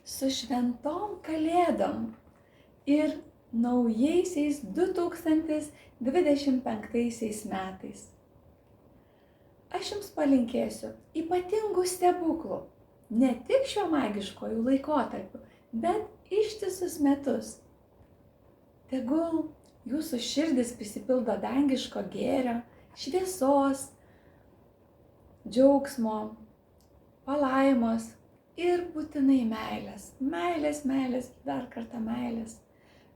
su šventom kalėdom ir naujaisiais 2025 metais. Aš jums palinkėsiu ypatingų stebuklų, ne tik šiuo magiškojų laikotarpiu, bet ištisus metus. Tegul jūsų širdis prisipildo dangiško gėrio, šviesos, džiaugsmo, palaimos ir būtinai meilės. Meilės, dar kartą meilės.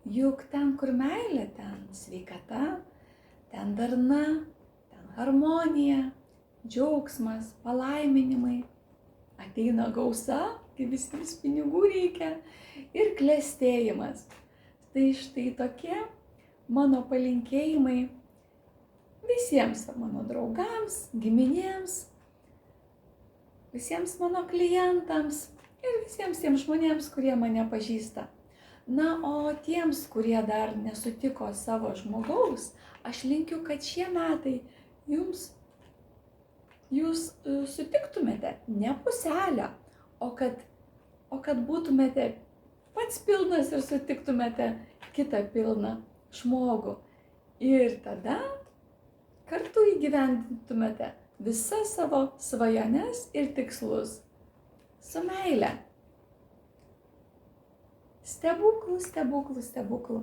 Juk ten, kur meilė, ten sveikata, ten darna, ten harmonija, džiaugsmas, palaiminimai. Ateina gausa, kai visiems pinigų reikia, ir klestėjimas. Tai štai tokie mano palinkėjimai visiems mano draugams, giminėms, visiems mano klientams ir visiems tiems žmonėms, kurie mane pažįsta. Na, o tiems, kurie dar nesutiko savo žmogaus, aš linkiu, kad šie metai jūs sutiktumėte ne puselę, o kad būtumėte pats pilnas ir sutiktumėte kitą pilną žmogų. Ir tada kartu įgyvendintumėte visas savo svajones ir tikslus su meile. Stebuklų, stebuklų, stebuklų.